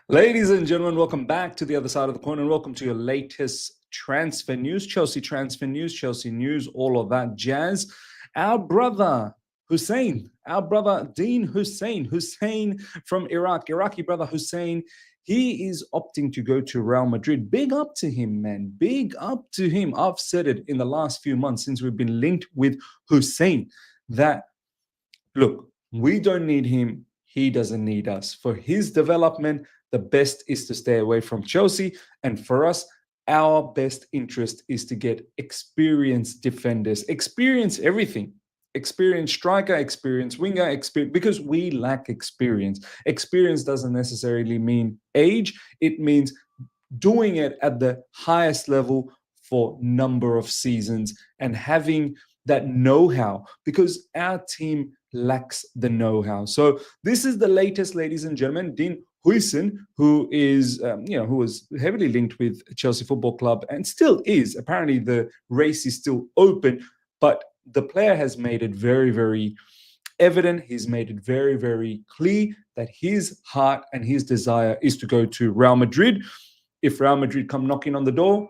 Ladies and gentlemen, welcome back to the other side of the coin and welcome to your latest transfer news, Chelsea transfer news, Chelsea news, all of that jazz. Our brother Hussein, our brother Dean Huijsen, Hussein from Iraq, Iraqi brother Hussein, he is opting to go to Real Madrid. Big up to him, man. Big up to him. I've said it in the last few months since we've been linked with Hussein that, look, we don't need him. He doesn't need us. For his development, the best is to stay away from Chelsea. And for us, our best interest is to get experienced defenders, experience everything. Experienced striker, experienced winger, experience, because we lack experience. Experience doesn't necessarily mean age. It means doing it at the highest level for number of seasons and having that know-how, because our team lacks the know-how. So this is the latest, ladies and gentlemen. Dean Huijsen, who is, who was heavily linked with Chelsea Football Club and still is. Apparently, the race is still open, but the player has made it very, very evident. He's made it very, very clear that his heart and his desire is to go to Real Madrid. If Real Madrid come knocking on the door,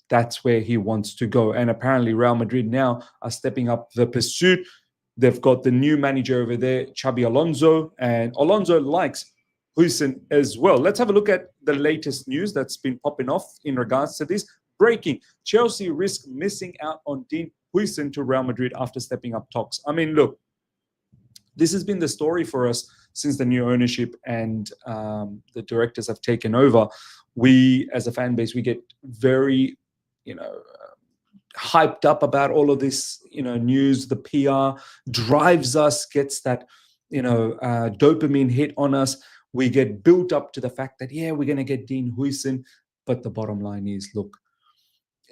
that's where he wants to go. And apparently Real Madrid now are stepping up the pursuit. They've got the new manager over there, Xabi Alonso, and Alonso likes Huijsen as well. Let's have a look at the latest news that's been popping off in regards to this. Breaking: Chelsea risk missing out on Dean Huijsen to Real Madrid after stepping up talks. I mean, look, this has been the story for us since the new ownership and the directors have taken over. We, as a fan base, we get very, hyped up about all of this, news. The PR drives us, gets that, dopamine hit on us. We get built up to the fact that, yeah, we're going to get Dean Huijsen. But the bottom line is, look,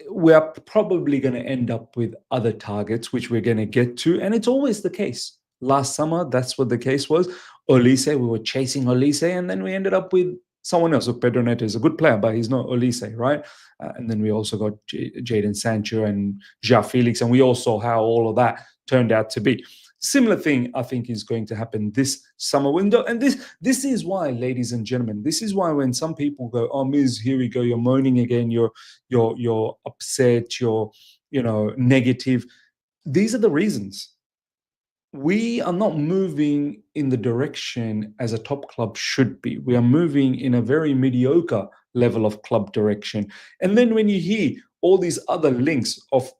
we're probably going to end up with other targets, which we're going to get to. And it's always the case. Last summer, that's what the case was. Olise, we were chasing Olise, and then we ended up with someone else. So Pedro Neto is a good player, but he's not Olise, right? And then we also got Jadon Sancho and João Felix, and we all saw how all of that turned out to be. Similar thing, I think, is going to happen this summer window. And this is why, ladies and gentlemen, this is why when some people go, "Oh, Miz, here we go, you're moaning again, you're upset, you're negative." These are the reasons. We are not moving in the direction as a top club should be. We are moving in a very mediocre level of club direction. And then when you hear all these other links of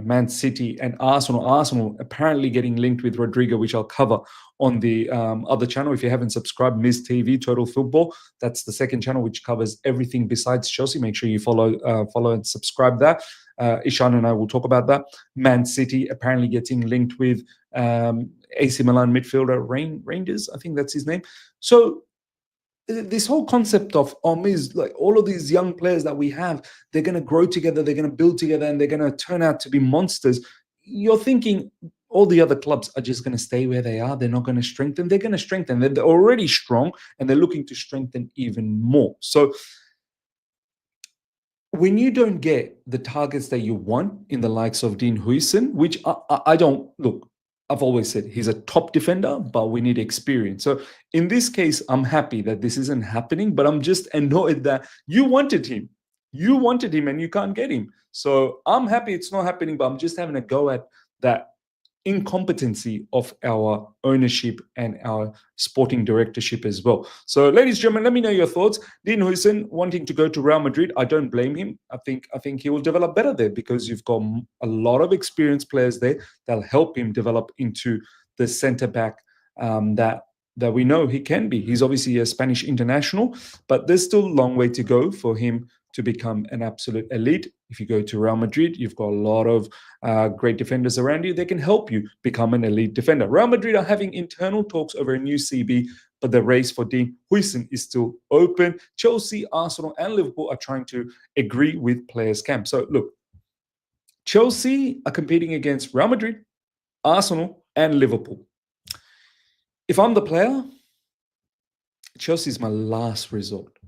Man City and Arsenal apparently getting linked with Rodrigo, which I'll cover on the other channel. If you haven't subscribed, Miz TV Total Football, that's the second channel which covers everything besides Chelsea. Make sure you follow and subscribe there. Ishan and I will talk about that. Man City apparently getting linked with AC Milan midfielder Rangers, I think that's his name. So this whole concept of Miz, like all of these young players that we have, they're going to grow together, they're going to build together, and they're going to turn out to be monsters. You're thinking all the other clubs are just going to stay where they are. They're not going to strengthen. They're going to strengthen. They're already strong, and they're looking to strengthen even more. So when you don't get the targets that you want in the likes of Dean Huijsen, which I don't look, I've always said he's a top defender, but we need experience. So in this case, I'm happy that this isn't happening, but I'm just annoyed that you wanted him. You wanted him and you can't get him. So I'm happy it's not happening, but I'm just having a go at that incompetency of our ownership and our sporting directorship as well. So, ladies and gentlemen, let me know your thoughts. Dean Huijsen wanting to go to Real Madrid, I don't blame him. I think he will develop better there because you've got a lot of experienced players there that'll help him develop into the centre back that we know he can be. He's obviously a Spanish international, but there's still a long way to go for him to become an absolute elite. If you go to Real Madrid, you've got a lot of great defenders around you. They can help you become an elite defender. Real Madrid are having internal talks over a new CB, but the race for Dean Huijsen is still open. Chelsea, Arsenal, and Liverpool are trying to agree with players' camp. So look, Chelsea are competing against Real Madrid, Arsenal, and Liverpool. If I'm the player, Chelsea is my last resort,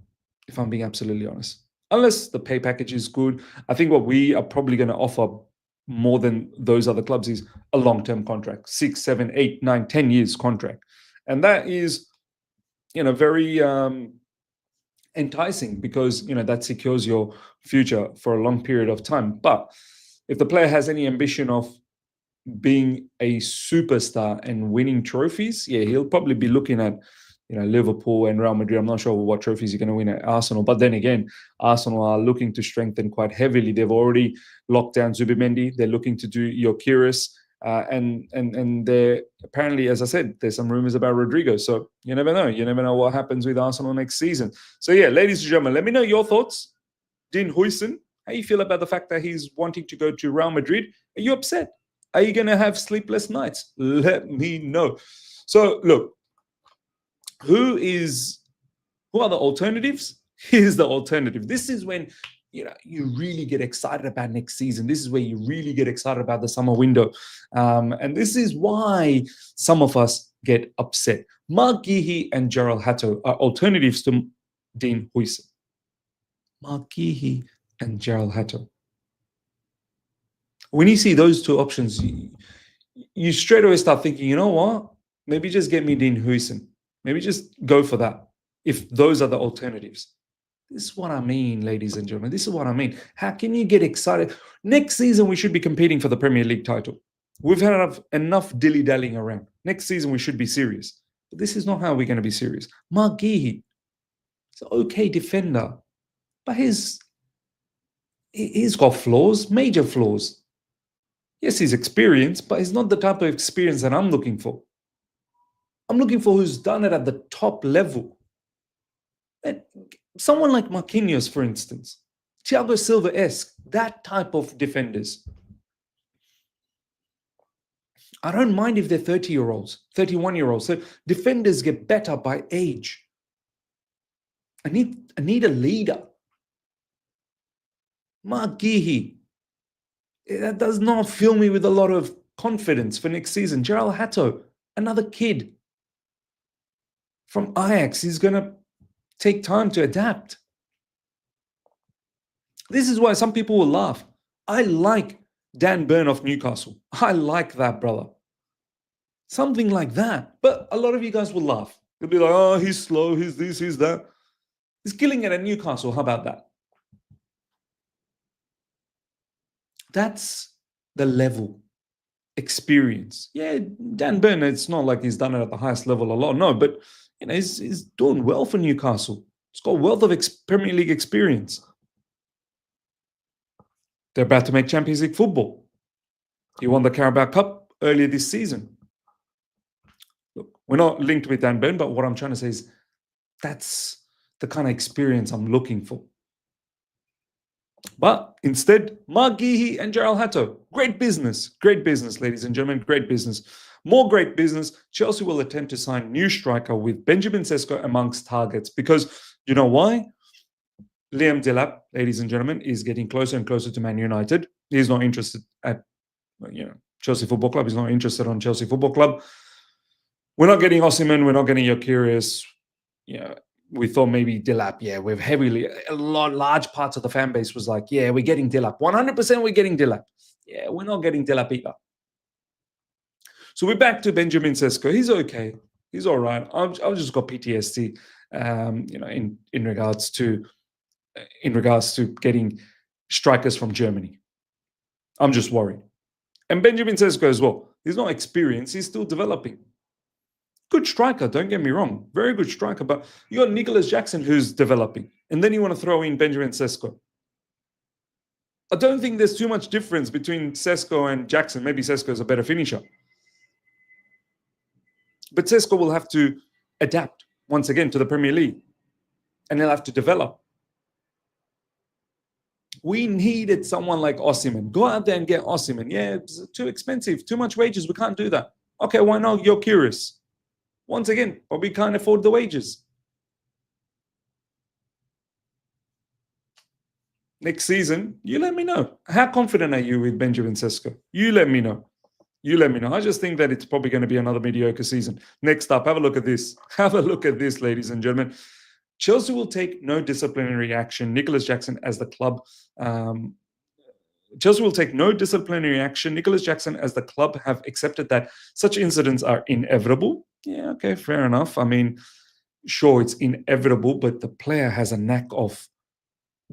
if I'm being absolutely honest. Unless the pay package is good. I think what we are probably going to offer more than those other clubs is a long-term contract, 6, 7, 8, 9, 10 years contract. And that is, very enticing because, that secures your future for a long period of time. But if the player has any ambition of being a superstar and winning trophies, yeah, he'll probably be looking at, Liverpool and Real Madrid. I'm not sure what trophies you're going to win at Arsenal. But then again, Arsenal are looking to strengthen quite heavily. They've already locked down Zubimendi. They're looking to do Gyökeres. And they're apparently, as I said, there's some rumors about Rodrigo. So you never know. You never know what happens with Arsenal next season. So yeah, ladies and gentlemen, let me know your thoughts. Dean Huijsen, how you feel about the fact that he's wanting to go to Real Madrid? Are you upset? Are you going to have sleepless nights? Let me know. So look, who are the alternatives? Here's the alternative. This is when you really get excited about next season. This is where you really get excited about the summer window. And this is why some of us get upset. Mark Guehi and Gerald Hato are alternatives to Dean Huijsen. Mark Guehi and Gerald Hato. When you see those two options, you straight away start thinking, you know what? Maybe just get me Dean Huijsen. Maybe just go for that if those are the alternatives. This is what I mean, ladies and gentlemen. This is what I mean. How can you get excited? Next season, we should be competing for the Premier League title. We've had enough dilly-dallying around. Next season, we should be serious. But this is not how we're going to be serious. Mark Guehi is an okay defender, but he's got flaws, major flaws. Yes, he's experienced, but he's not the type of experience that I'm looking for. I'm looking for who's done it at the top level. And someone like Marquinhos, for instance, Thiago Silva-esque, that type of defenders. I don't mind if they're 30-year-olds, 31-year-olds. So defenders get better by age. I need a leader. Mark Guehi, that does not fill me with a lot of confidence for next season. Gerald Hato, another kid from Ajax, he's going to take time to adapt. This is why some people will laugh. I like Dan Burn of Newcastle. I like that, brother. Something like that. But a lot of you guys will laugh. You'll be like, oh, he's slow, he's this, he's that. He's killing it at Newcastle. How about that? That's the level. Experience. Yeah, Dan Burn, it's not like he's done it at the highest level a lot. No, but he's doing well for Newcastle. He's got a wealth of Premier League experience. They're about to make Champions League football. He won the Carabao Cup earlier this season. Look, we're not linked with Dan Burn, but what I'm trying to say is that's the kind of experience I'm looking for. But instead, Mark Guehi and Gerald Hato. Great business, ladies and gentlemen, great business. More great business. Chelsea will attempt to sign new striker with Benjamin Sesko amongst targets because you know why? Liam Delap, ladies and gentlemen, is getting closer and closer to Man United. He's not interested at Chelsea Football Club. He's not interested on Chelsea Football Club. We're not getting Hussein. We're not getting Gyökeres. We thought maybe Delap. Yeah, we've large parts of the fan base was like, yeah, we're getting Delap. 100% we're getting Delap. Yeah, we're not getting Delap either. So we're back to Benjamin Sesko. He's okay. He's all right. I've just got PTSD, in regards to getting strikers from Germany. I'm just worried. And Benjamin Sesko as well. He's not experienced. He's still developing. Good striker, don't get me wrong. Very good striker. But you got Nicholas Jackson who's developing. And then you want to throw in Benjamin Sesko. I don't think there's too much difference between Sesko and Jackson. Maybe Sesko is a better finisher. But Sesko will have to adapt once again to the Premier League. And he'll have to develop. We needed someone like Osimhen. Go out there and get Osimhen. Yeah, it's too expensive. Too much wages. We can't do that. Okay, why not Gyökeres? Once again, but we can't afford the wages. Next season, you let me know. How confident are you with Benjamin Sesko? You let me know. You let me know. I just think that it's probably going to be another mediocre season. Next up, have a look at this. Have a look at this, ladies and gentlemen. Chelsea will take no disciplinary action. Nicholas Jackson as the club Chelsea will take no disciplinary action. Nicholas Jackson, as the club, have accepted that such incidents are inevitable. Yeah, okay, fair enough. I mean, sure, it's inevitable, but the player has a knack of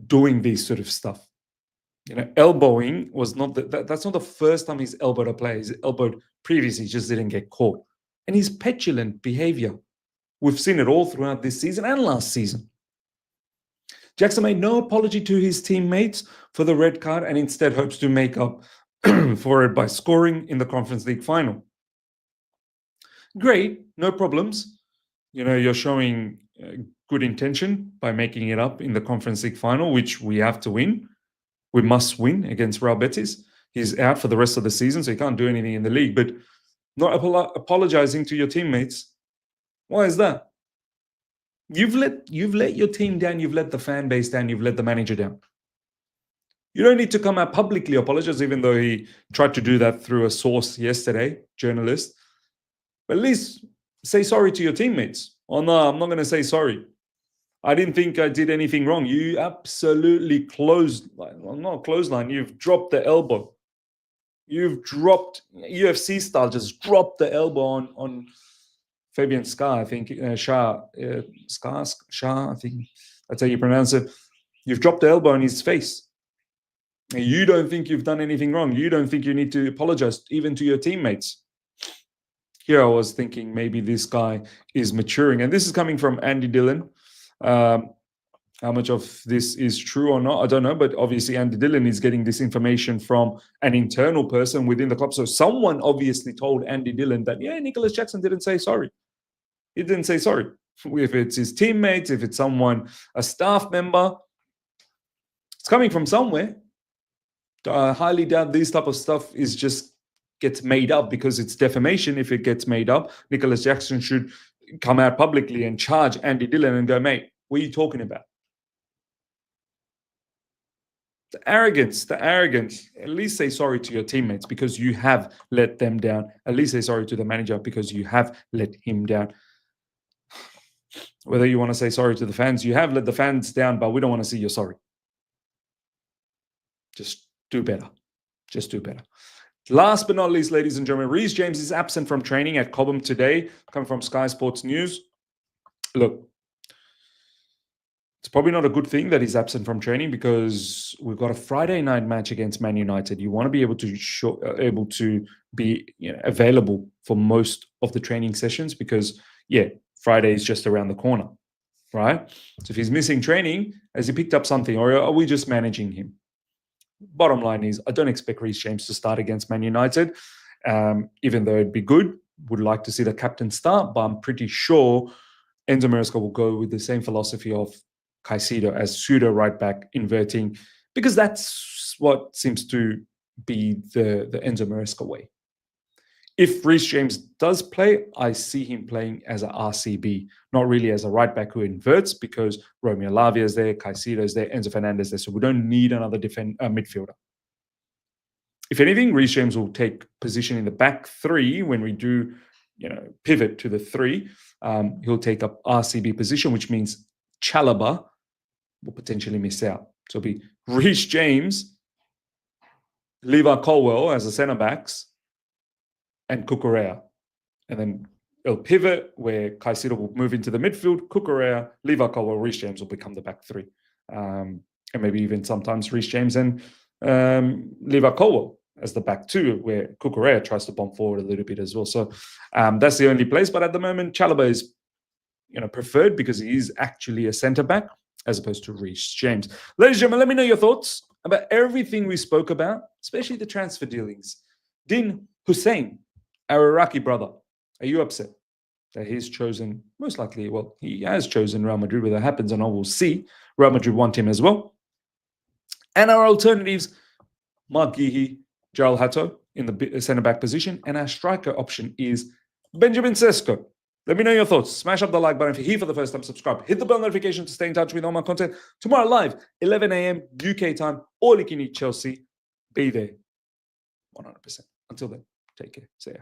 doing these sort of stuff. Elbowing was not that's not the first time he's elbowed a player. He's elbowed previously, just didn't get caught. And his petulant behavior, we've seen it all throughout this season and last season. Jackson made no apology to his teammates for the red card and instead hopes to make up for it by scoring in the Conference League final. Great, no problems. You're showing good intention by making it up in the Conference League final, which we have to win. We must win against Real Betis. He's out for the rest of the season, so he can't do anything in the league. But not apologizing to your teammates, why is that? You've let your team down, you've let the fan base down, you've let the manager down. You don't need to come out publicly apologize, even though he tried to do that through a source yesterday, journalist. But at least say sorry to your teammates. Oh no, I'm not going to say sorry. I didn't think I did anything wrong. You absolutely clothesline. You've dropped the elbow. You've dropped UFC style, just dropped the elbow on Fabian Scar, I think, Shah, I think that's how you pronounce it. You've dropped the elbow on his face. You don't think you've done anything wrong. You don't think you need to apologize even to your teammates. Here I was thinking maybe this guy is maturing. And this is coming from Andy Dillon. How much of this is true or not, I don't know. But obviously Andy Dillon is getting this information from an internal person within the club. So someone obviously told Andy Dillon that, yeah, Nicholas Jackson didn't say sorry. He didn't say sorry. If it's his teammates, if it's someone, a staff member, it's coming from somewhere. I highly doubt this type of stuff gets made up because it's defamation. If it gets made up, Nicholas Jackson should come out publicly and charge Andy Dillon and go, mate, what are you talking about? The arrogance. At least say sorry to your teammates because you have let them down. At least say sorry to the manager because you have let him down. Whether you want to say sorry to the fans, you have let the fans down, but we don't want to see you sorry. Just do better. Just do better. Last but not least, ladies and gentlemen, Reece James is absent from training at Cobham today, coming from Sky Sports News. Look, it's probably not a good thing that he's absent from training because we've got a Friday night match against Man United. You want to be able to be available for most of the training sessions because, Friday is just around the corner, right? So if he's missing training, has he picked up something or are we just managing him? Bottom line is, I don't expect Reece James to start against Man United, even though it'd be good. Would like to see the captain start, but I'm pretty sure Enzo Maresca will go with the same philosophy of Caicedo as pseudo right back, inverting, because that's what seems to be the Enzo Maresca way. If Reece James does play, I see him playing as a RCB, not really as a right back who inverts because Romeo Lavia is there, Caicedo is there, Enzo Fernandez is there, so we don't need another midfielder. If anything, Reece James will take position in the back three when we do, pivot to the three. He'll take up RCB position, which means Chalobah will potentially miss out. So it'll be Reece James, Levi Colwill as the centre backs, and Cucurella. And then it'll pivot where Caicedo will move into the midfield, Cucurella, Levi Colwill, Reece James will become the back three. And maybe even sometimes Reece James and Levi Colwill as the back two, where Cucurella tries to bomb forward a little bit as well. So that's the only place. But at the moment, Chalobah is preferred because he is actually a centre-back as opposed to Reece James. Ladies and gentlemen, let me know your thoughts about everything we spoke about, especially the transfer dealings. Dean Huijsen, our Iraqi brother, are you upset that he's chosen, most likely, he has chosen Real Madrid, whether that happens or not, we'll see. Real Madrid want him as well. And our alternatives, Mark Guehi, Gerald Hato in the centre-back position, and our striker option is Benjamin Sesko. Let me know your thoughts. Smash up the like button if you're here for the first time. Subscribe. Hit the bell notification to stay in touch with all my content. Tomorrow live, 11 a.m. UK time. All you can eat Chelsea. Be there. 100%. Until then, take care. See ya.